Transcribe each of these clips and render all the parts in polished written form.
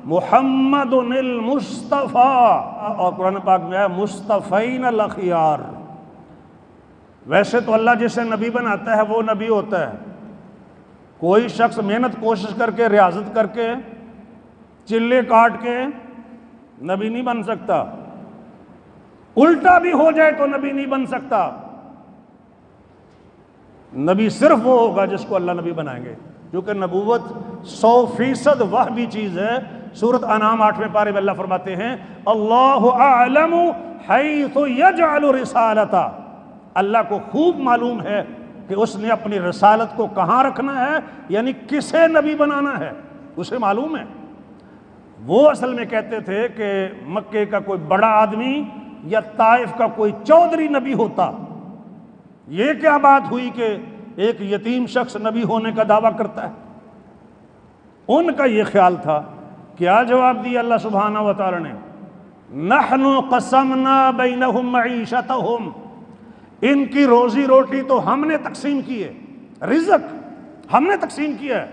محمد المصطفیٰ، اور قرآن پاک میں ہے مصطفین الاخیار۔ ویسے تو اللہ جسے نبی بناتا ہے وہ نبی ہوتا ہے، کوئی شخص محنت کوشش کر کے ریاضت کر کے چلے کاٹ کے نبی نہیں بن سکتا، الٹا بھی ہو جائے تو نبی نہیں بن سکتا۔ نبی صرف وہ ہوگا جس کو اللہ نبی بنائیں گے، کیونکہ نبوت 100% وحی چیز ہے۔ سورۃ انعام 8ویں پارے میں اللہ فرماتے ہیں اللہ اعلم حیث یجعل رسالتہ، اللہ کو خوب معلوم ہے کہ اس نے اپنی رسالت کو کہاں رکھنا ہے، یعنی کسے نبی بنانا ہے اسے معلوم ہے۔ وہ اصل میں کہتے تھے کہ مکے کا کوئی بڑا آدمی یا طائف کا کوئی چودھری نبی ہوتا، یہ کیا بات ہوئی کہ ایک یتیم شخص نبی ہونے کا دعویٰ کرتا ہے؟ ان کا یہ خیال تھا۔ کیا جواب دیا اللہ سبحانہ و تعالی نے؟ نحن قسمنا بینہم معیشتہم، ان کی روزی روٹی تو ہم نے تقسیم کی ہے، رزق ہم نے تقسیم کیا ہے،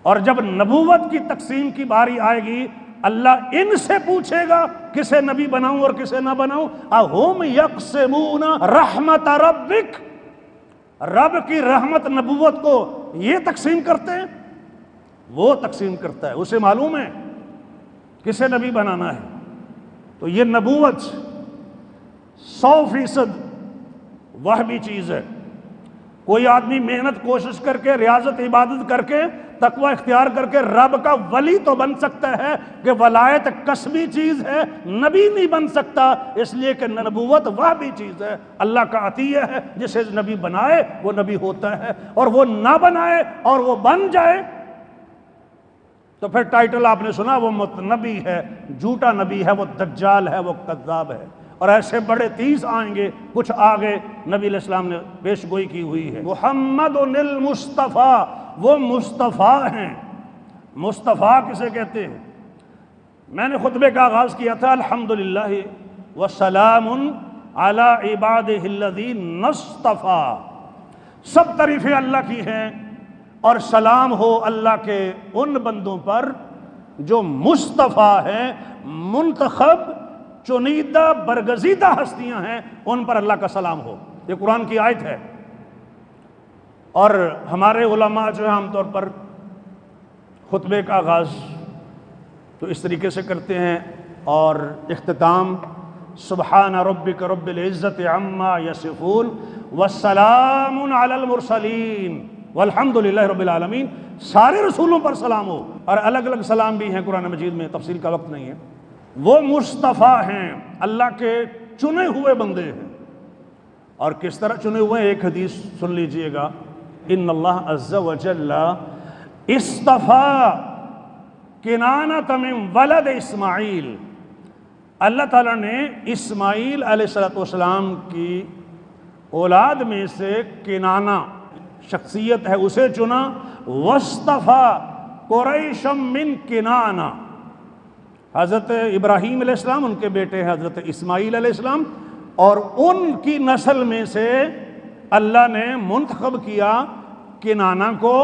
اور جب نبوت کی تقسیم کی باری آئے گی اللہ ان سے پوچھے گا کسے نبی بناؤں اور کسے نہ بناؤں۔ اہم یقسمون رحمت ربک، رب کی رحمت نبوت کو یہ تقسیم کرتے ہیں؟ وہ تقسیم کرتا ہے، اسے معلوم ہے کسے نبی بنانا ہے۔ تو یہ نبوت 100% وحی چیز ہے۔ کوئی آدمی محنت کوشش کر کے ریاضت عبادت کر کے تقوی اختیار کر کے رب کا ولی تو بن سکتا ہے کہ ولایت کسبی چیز ہے، نبی نہیں بن سکتا، اس لیے کہ نبوت وحی چیز ہے، اللہ کا عطیہ ہے۔ جسے نبی بنائے وہ نبی ہوتا ہے، اور وہ نہ بنائے اور وہ بن جائے تو پھر ٹائٹل آپ نے سنا وہ متنبی ہے، جھوٹا نبی ہے، وہ دجال ہے، وہ کذاب ہے، اور ایسے بڑے 30 آئیں گے۔ کچھ آگے نبی علیہ السلام نے پیش گوئی کی ہوئی ہے۔ محمد المصطفیٰ، وہ مصطفیٰ ہیں۔ مصطفیٰ کسے کہتے ہیں؟ میں نے خطبے کا آغاز کیا تھا الحمدللہ وسلام علی عبادہ الذین اصطفیٰ، سب تعریفیں اللہ کی ہیں اور سلام ہو اللہ کے ان بندوں پر جو مصطفیٰ ہیں، منتخب چنیدہ برگزیدہ ہستیاں ہیں، ان پر اللہ کا سلام ہو۔ یہ قرآن کی آیت ہے، اور ہمارے علماء جو ہیں عام طور پر خطبے کا آغاز تو اس طریقے سے کرتے ہیں، اور اختتام سبحان ربک رب العزت عما یصفون والسلام علی المرسلین والحمد للہ رب العالمین۔ سارے رسولوں پر سلام ہو، اور الگ الگ سلام بھی ہیں قرآن مجید میں، تفصیل کا وقت نہیں ہے۔ وہ مصطفیٰ ہیں، اللہ کے چنے ہوئے بندے ہیں۔ اور کس طرح چنے ہوئے ہیں؟ ایک حدیث سن لیجئے گا، ان اللہ عز وجل اصطفیٰ کنانۃ من ولد اسماعیل، اللہ تعالیٰ نے اسماعیل علیہ السلام کی اولاد میں سے کنانہ شخصیت ہے اسے چنا، واصطفیٰ قریشا من کنانہ، حضرت ابراہیم علیہ السلام ان کے بیٹے ہیں حضرت اسماعیل علیہ السلام، اور ان کی نسل میں سے اللہ نے منتخب کیا کنانہ کو،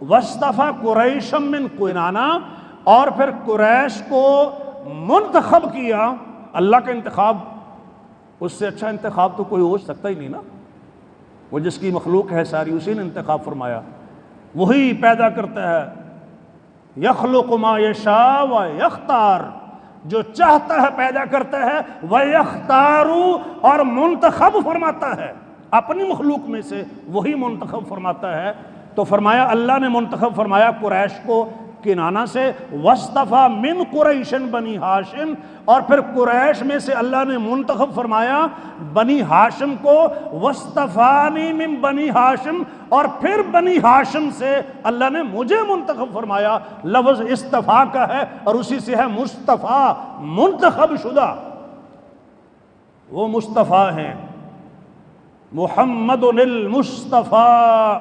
واصطفیٰ قریشا من کنانہ، اور پھر قریش کو منتخب کیا۔ اللہ کا انتخاب، اس سے اچھا انتخاب تو کوئی ہو سکتا ہی نہیں نا، وہ جس کی مخلوق ہے ساری اسی نے انتخاب فرمایا، وہی پیدا کرتا ہے، یخلق ما یشاء و یختار، جو چاہتا ہے پیدا کرتا ہے، ویختار، اور منتخب فرماتا ہے اپنی مخلوق میں سے، وہی منتخب فرماتا ہے۔ تو فرمایا اللہ نے منتخب فرمایا قریش کو کنانہ سے، واصطفیٰ من قریش بنی ہاشم، اور پھر قریش میں سے اللہ نے منتخب فرمایا بنی ہاشم کو، واصطفانی من بنی ہاشم، اور پھر بنی ہاشم سے اللہ نے مجھے منتخب فرمایا۔ لفظ استفاء کا ہے اور اسی سے ہے مصطفیٰ، منتخب شدہ، وہ مصطفیٰ ہیں۔ محمد المصطفیٰ